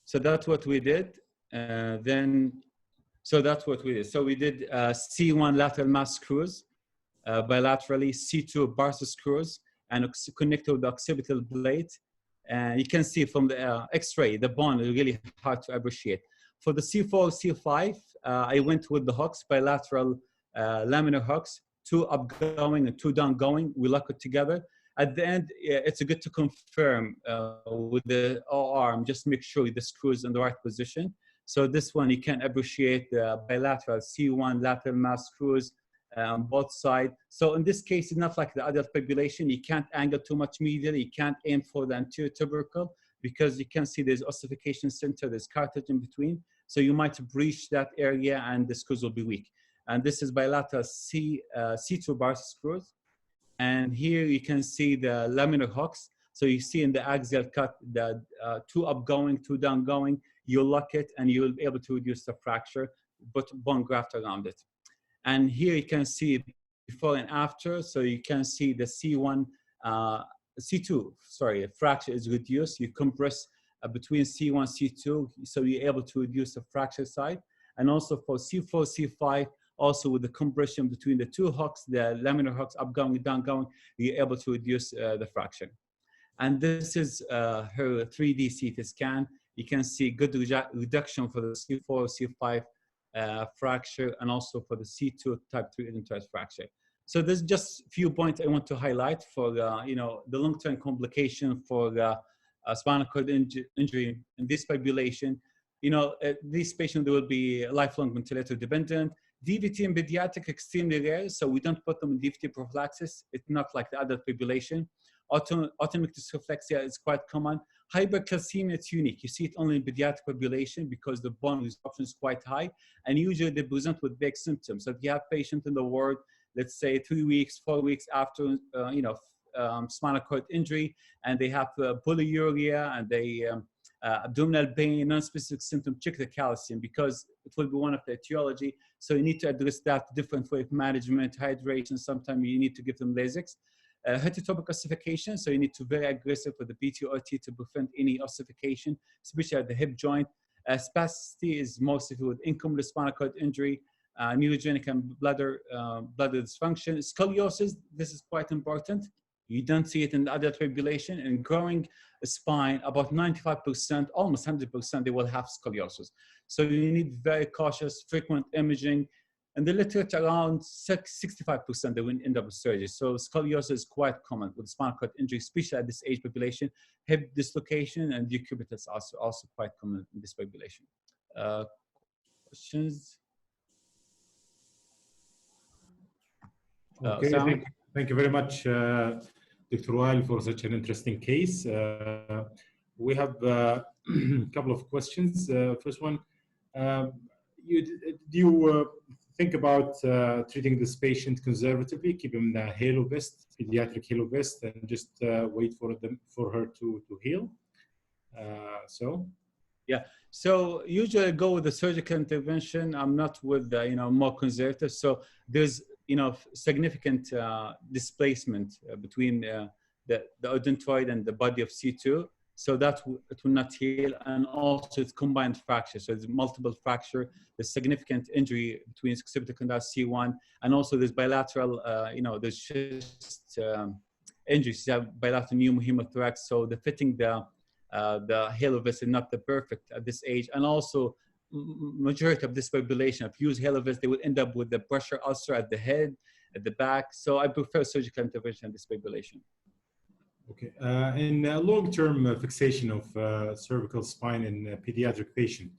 So that's what we did. So that's what we did. So we did C1 lateral mass screws, bilaterally, C2 Barca screws, and connected with the occipital plate. And you can see from the X-ray, the bone is really hard to appreciate. For the C4, C5, I went with the hooks, bilateral laminar hooks, 2 upgoing and 2 downgoing. We lock it together. At the end, it's good to confirm with the O-arm, just make sure the screw is in the right position. So this one, you can appreciate the bilateral C1 lateral mass screws on both sides. So in this case, it's not like the adult population. You can't angle too much medially. You can't aim for the anterior tubercle, because you can see there's ossification center, there's cartilage in between. So you might breach that area and the screws will be weak. And this is bilateral C2 Barca screws. And here you can see the laminar hooks. So you see in the axial cut, the 2 upgoing, 2 downgoing, you lock it and you'll be able to reduce the fracture, but bone graft around it. And here you can see before and after. So you can see the C2 fracture is reduced. You compress between C1, C2, so you're able to reduce the fracture side. And also for C4, C5, also with the compression between the 2 hooks, the laminar hooks, upgoing, downgoing, you're able to reduce the fracture. And this is her 3D CT scan. You can see good reduction for the C4, C5 fracture, and also for the C2 type 3 identized fracture. So there's just a few points I want to highlight for the long-term complication for the spinal cord injury in this population. These patients, they will be lifelong ventilator dependent. DVT in pediatric extremely rare, so we don't put them in DVT prophylaxis. It's not like the adult population. Autonomic dysreflexia is quite common. Hypercalcemia, it's unique. You see it only in pediatric population because the bone resorption is quite high, and usually they present with vague symptoms. So if you have patients in the ward, let's say 3 weeks, 4 weeks after spinal cord injury, and they have polyuria and they abdominal pain, non-specific symptom, check the calcium, because it will be one of the etiology. So you need to address that different way of management, hydration. Sometimes you need to give them Lasix. Heterotopic ossification, so you need to be very aggressive with the PTOT to prevent any ossification, especially at the hip joint. Spasticity is mostly with incomplete spinal cord injury, neurogenic and bladder dysfunction. Scoliosis, this is quite important. You don't see it in the adult population. In growing spine, about 95%, almost 100%, they will have scoliosis. So you need very cautious, frequent imaging. And the literature around 65% they will end up with surgery. So scoliosis is quite common with spinal cord injury, especially at this age population. Hip dislocation and decubitus also quite common in this population. Questions? Okay, thank you very much, Dr. Wael, for such an interesting case. We have a couple of questions. First one, do you think about treating this patient conservatively, keep him in the halo vest, pediatric halo vest, and just wait for her to heal? Yeah, so usually I go with the surgical intervention. I'm not with the more conservative. So there's significant displacement between the odontoid and the body of C2. So that it will not heal, and also it's combined fracture. So there's multiple fracture, there's significant injury between occipital condyle C1, and also there's bilateral, there's just injuries. You have bilateral pneumohemothorax, so the fitting the halo vest is not the perfect at this age, and also majority of this population, if you use halo vest, they will end up with the pressure ulcer at the head, at the back. So I prefer surgical intervention in this population. Okay. In long-term fixation of cervical spine in a pediatric patient,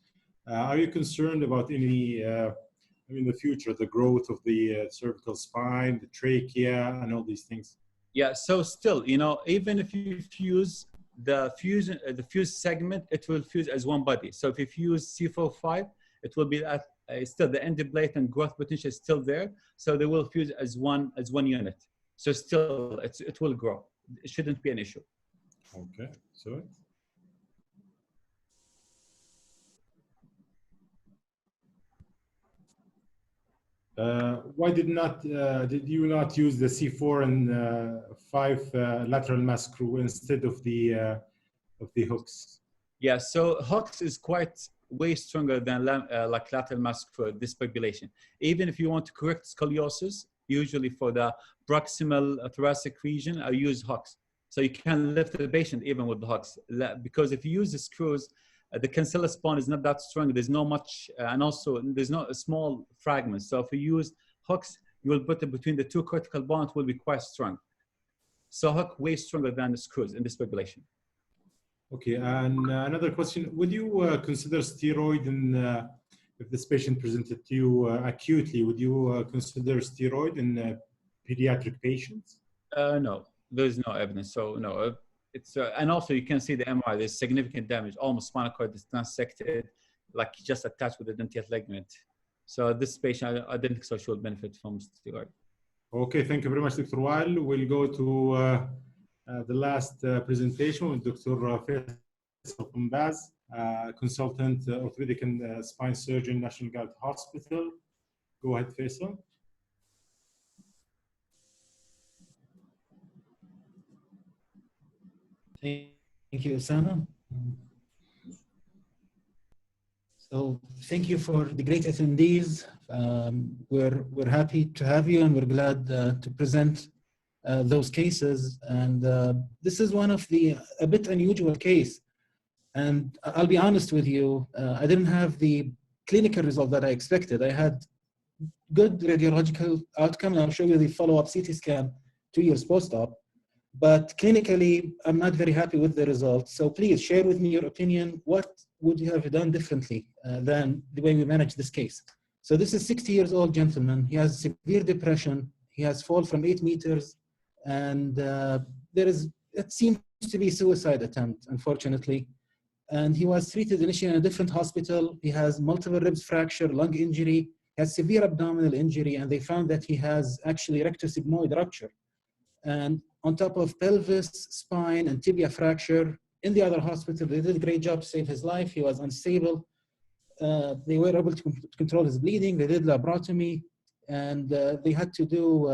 are you concerned about any, in the future, the growth of the cervical spine, the trachea, and all these things? Yeah, so still, even if you fuse the fused segment, it will fuse as one body. So if you fuse C45, it will be at still the end plate and growth potential is still there. So they will fuse as one unit. So still, it will grow. It shouldn't be an issue. Okay, so. Why did you not use the C4 and 5 lateral mass screw instead of the hooks? Yeah, so hooks is way stronger than like lateral mass screw this population. Even if you want to correct scoliosis, usually for the proximal thoracic region, I use hooks. So you can lift the patient even with the hooks, because if you use the screws, the cancellous bone is not that strong. There's not much, and also there's not a small fragment. So if you use hooks, you will put it between the two cortical bones, will be quite strong. So hook way stronger than the screws in this population. Okay, and another question: would you consider steroid in if this patient presented to you acutely? Would you consider steroid in pediatric patients? No, there's no evidence. So no. It's and also you can see the MRI. There's significant damage. Almost spinal cord is transected, like just attached with the dentate ligament. So this patient, I didn't think so she will benefit from steroid. Okay, thank you very much, Dr. Wael. We'll go to the last presentation with Dr. Faisal Konbaz, consultant orthopedic and spine surgeon, National Guard Hospital. Go ahead, Faisal. Thank you, Osama. So thank you for the great attendees. We're happy to have you, and we're glad to present those cases. And this is one of a bit unusual case. And I'll be honest with you, I didn't have the clinical result that I expected. I had good radiological outcome, and I'll show you the follow-up CT scan 2 years post-op. But clinically, I'm not very happy with the results. So please share with me your opinion. What would you have done differently than the way we managed this case? So this is 60 years old gentleman. He has severe depression. He has fall from 8 meters. And it seems to be suicide attempt, unfortunately. And he was treated initially in a different hospital. He has multiple ribs fracture, lung injury. He has severe abdominal injury. And they found that he has actually rectosigmoid rupture. And on top of pelvis, spine, and tibia fracture. In the other hospital, they did a great job to save his life. He was unstable. They were able to control his bleeding. They did laparotomy, and they had to do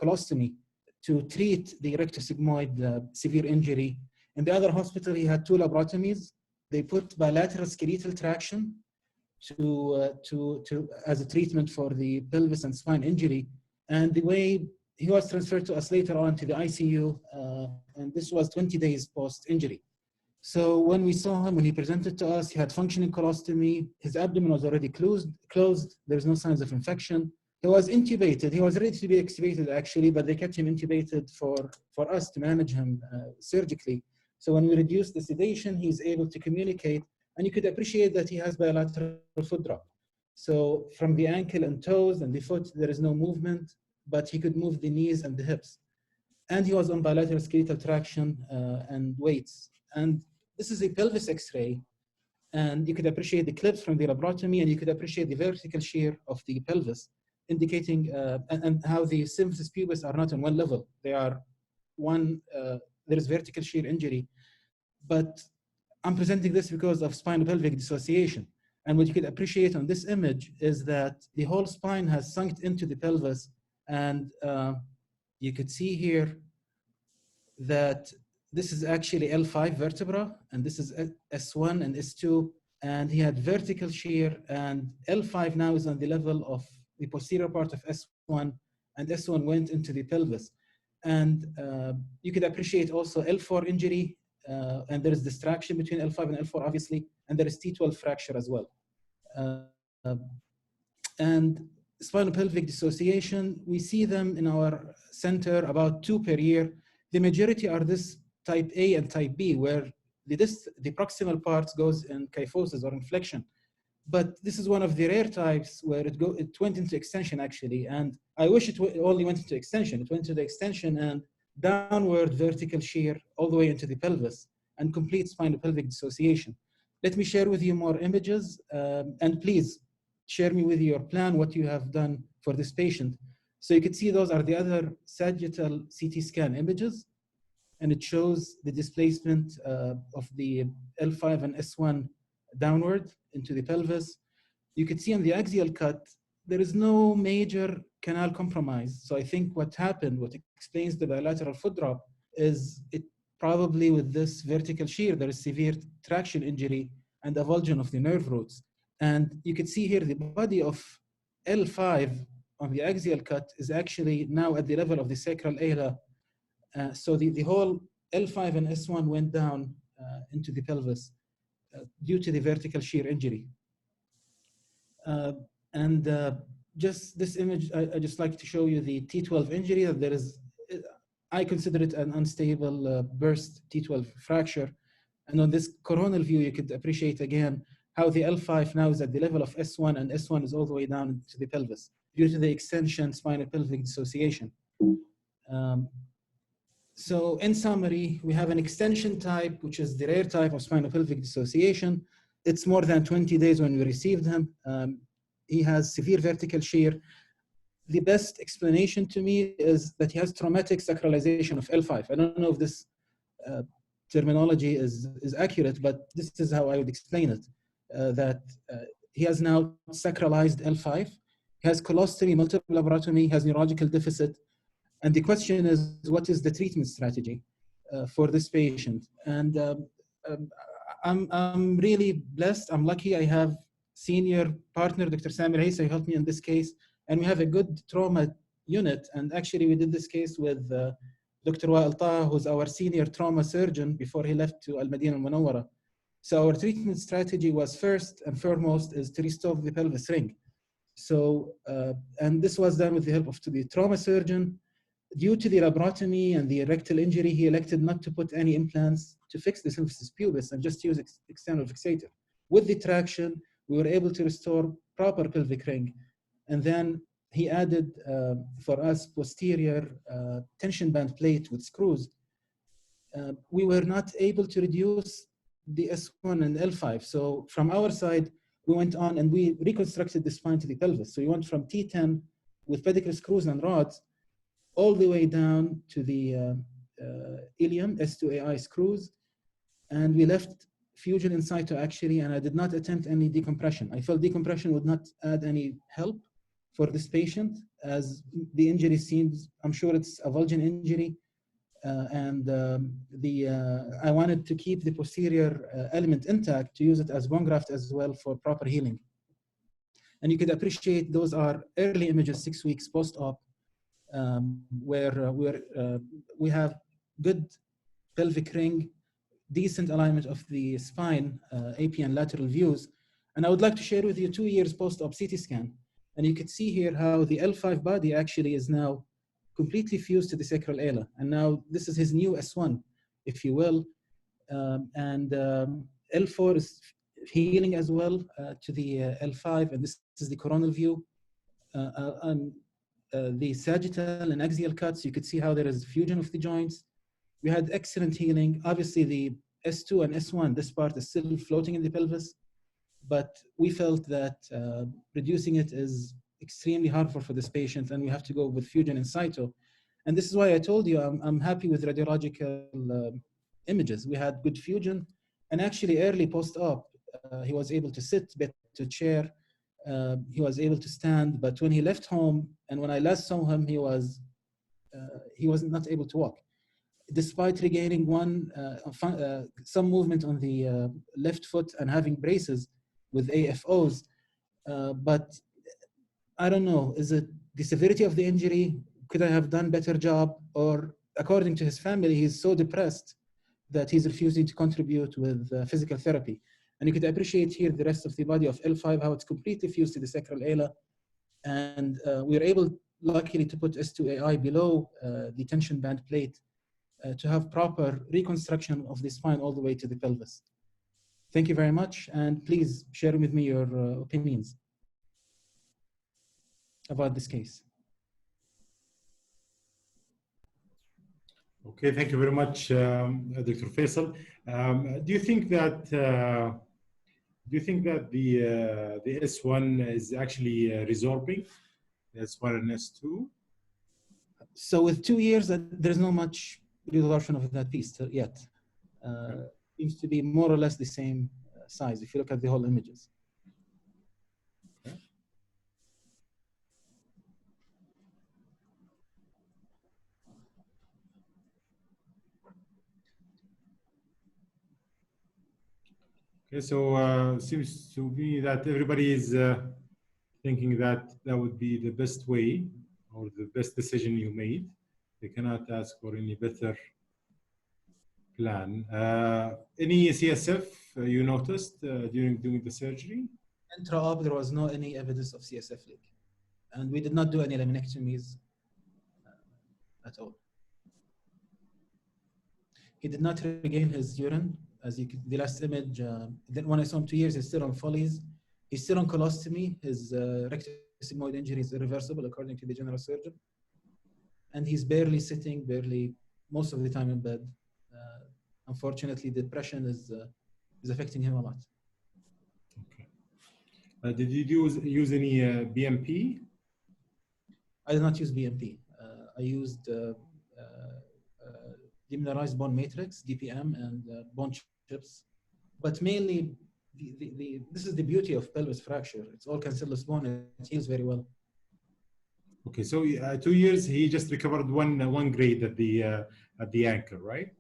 colostomy to treat the rectosigmoid severe injury. In the other hospital, he had 2 laparotomies. They put bilateral skeletal traction as a treatment for the pelvis and spine injury. And the way he was transferred to us later on to the ICU, and this was 20 days post-injury. So when we saw him, when he presented to us, he had functioning colostomy. His abdomen was already closed. There's no signs of infection. He was intubated. He was ready to be extubated, actually, but they kept him intubated for us to manage him surgically. So when we reduced the sedation, he's able to communicate, and you could appreciate that he has bilateral foot drop. So from the ankle and toes and the foot, there is no movement, but he could move the knees and the hips. And he was on bilateral skeletal traction and weights. And this is a pelvis X-ray. And you could appreciate the clips from the laparotomy, and you could appreciate the vertical shear of the pelvis, indicating and how the symphysis pubis are not on one level. They are there is vertical shear injury. But I'm presenting this because of spinopelvic dissociation. And what you could appreciate on this image is that the whole spine has sunk into the pelvis. And you could see here that this is actually L5 vertebra, and this is S1 and S2, and he had vertical shear, and L5 now is on the level of the posterior part of S1, and S1 went into the pelvis. And you could appreciate also L4 injury, and there is distraction between L5 and L4, obviously, and there is T12 fracture as well. And spinopelvic dissociation, we see them in our center about 2 per year. The majority are this type A and type B, where the proximal part goes in kyphosis or inflection. But this is one of the rare types where it went into extension actually, and I wish it only went into extension. It went to the extension and downward vertical shear all the way into the pelvis and complete spinopelvic dissociation. Let me share with you more images, and please share me with your plan what you have done for this patient. So you can see those are the other sagittal CT scan images, and it shows the displacement of the L5 and S1 downward into the pelvis. You can see on the axial cut, there is no major canal compromise. So I think what happened, what explains the bilateral foot drop, is it probably with this vertical shear, there is severe traction injury and avulsion of the nerve roots. And you can see here the body of L5 on the axial cut is actually now at the level of the sacral ala. So the whole L5 and S1 went down into the pelvis due to the vertical shear injury. Just this image, I just like to show you the T12 injury. That there is, I consider it an unstable burst T12 fracture. And on this coronal view, you could appreciate again how the L5 now is at the level of S1, and S1 is all the way down into the pelvis due to the extension spinopelvic dissociation. So in summary, we have an extension type, which is the rare type of spinopelvic dissociation. It's more than 20 days when we received him. He has severe vertical shear. The best explanation to me is that he has traumatic sacralization of L5. I don't know if this terminology is accurate, but this is how I would explain it. He has now sacralized L5. He has colostomy, multiple laparotomy, has neurological deficit. And the question is, what is the treatment strategy for this patient? And I'm really blessed. I'm lucky. I have senior partner, Dr. Sami Aleissa, who helped me in this case. And we have a good trauma unit. And actually, we did this case with Dr. Wael Alshaye, who's our senior trauma surgeon before he left to Al-Madinah Al-Munawwara. So our treatment strategy was first and foremost is to restore the pelvis ring. So, and this was done with the help of the trauma surgeon. Due to the laparotomy and the rectal injury, he elected not to put any implants to fix the symphysis pubis and just use external fixator. With the traction, we were able to restore proper pelvic ring. And then he added for us posterior tension band plate with screws. We were not able to reduce the S1 and L5. So from our side, we went on and we reconstructed the spine to the pelvis. So we went from T10 with pedicle screws and rods all the way down to the ilium, S2AI screws. And we left fusion in situ actually, and I did not attempt any decompression. I felt decompression would not add any help for this patient, as the injury seems, I'm sure it's a avulsion injury. I wanted to keep the posterior element intact to use it as bone graft as well for proper healing. And you could appreciate those are early images, 6 weeks post-op, where we have good pelvic ring, decent alignment of the spine, AP and lateral views. And I would like to share with you 2 years post-op CT scan. And you can see here how the L5 body actually is now completely fused to the sacral ala. And now this is his new S1, if you will. L4 is healing as well to the L5. And this is the coronal view. The sagittal and axial cuts, you could see how there is fusion of the joints. We had excellent healing. Obviously, the S2 and S1, this part is still floating in the pelvis, but we felt that reducing it is extremely harmful for this patient, and we have to go with fusion in situ. And this is why I told you I'm happy with radiological images. We had good fusion, and actually early post-op, he was able to sit, back to chair, he was able to stand, but when he left home, and when I last saw him, he was not able to walk, despite regaining some movement on the left foot and having braces with AFOs. But I don't know, is it the severity of the injury? Could I have done better job? Or according to his family, he's so depressed that he's refusing to contribute with physical therapy. And you could appreciate here the rest of the body of L5, how it's completely fused to the sacral ala. And we were able, luckily, to put S2AI below the tension band plate to have proper reconstruction of the spine all the way to the pelvis. Thank you very much, and please share with me your opinions about this case. Okay, thank you very much, Dr. Faisal. Do you think that the S1 is actually resorbing, S1 and S2? So with 2 years, there's not much resorption of that piece yet. Seems to be more or less the same size if you look at the whole images. Okay, so seems to me that everybody is thinking that that would be the best way or the best decision you made. They cannot ask for any better plan. Any CSF you noticed during doing the surgery? Intra-op, there was no any evidence of CSF leak. And we did not do any laminectomies at all. He did not regain his urine. As you could, the last image, then when I saw him 2 years, he's still on Foley's. He's still on colostomy. His rectus sigmoid injury is irreversible according to the general surgeon. And he's barely sitting, most of the time in bed. Unfortunately, depression is affecting him a lot. Okay. Did you use any BMP? I did not use BMP. I used demineralized bone matrix, DPM, and bone chips. But mainly, this is the beauty of pelvis fracture. It's all cancellous bone and it heals very well. Okay, so 2 years, he just recovered one grade at the ankle, right?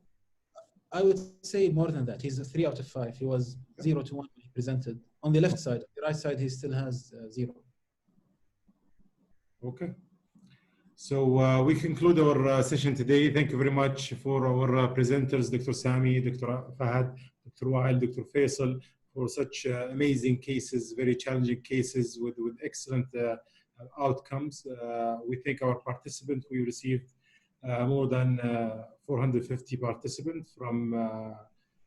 I would say more than that. He's a 3 out of 5. He was 0 to 1 when he presented. On the left side, on the right side, he still has 0. Okay. So we conclude our session today. Thank you very much for our presenters, Dr. Sami, Dr. Fahad, Dr. Wael, Dr. Faisal, for such amazing cases, very challenging cases with excellent outcomes. We thank our participants. We received more than 450 participants from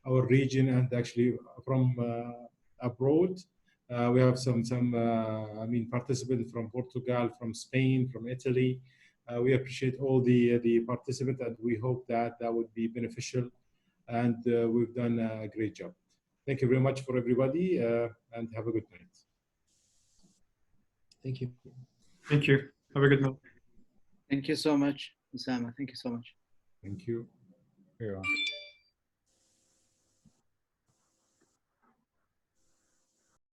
our region and actually from abroad. We have some participants from Portugal, from Spain, from Italy. We appreciate all the participants, and we hope that would be beneficial. And we've done a great job. Thank you very much for everybody, and have a good night. Thank you. Thank you. Have a good night. Thank you so much, Osama. Thank you so much. Thank you. Very well.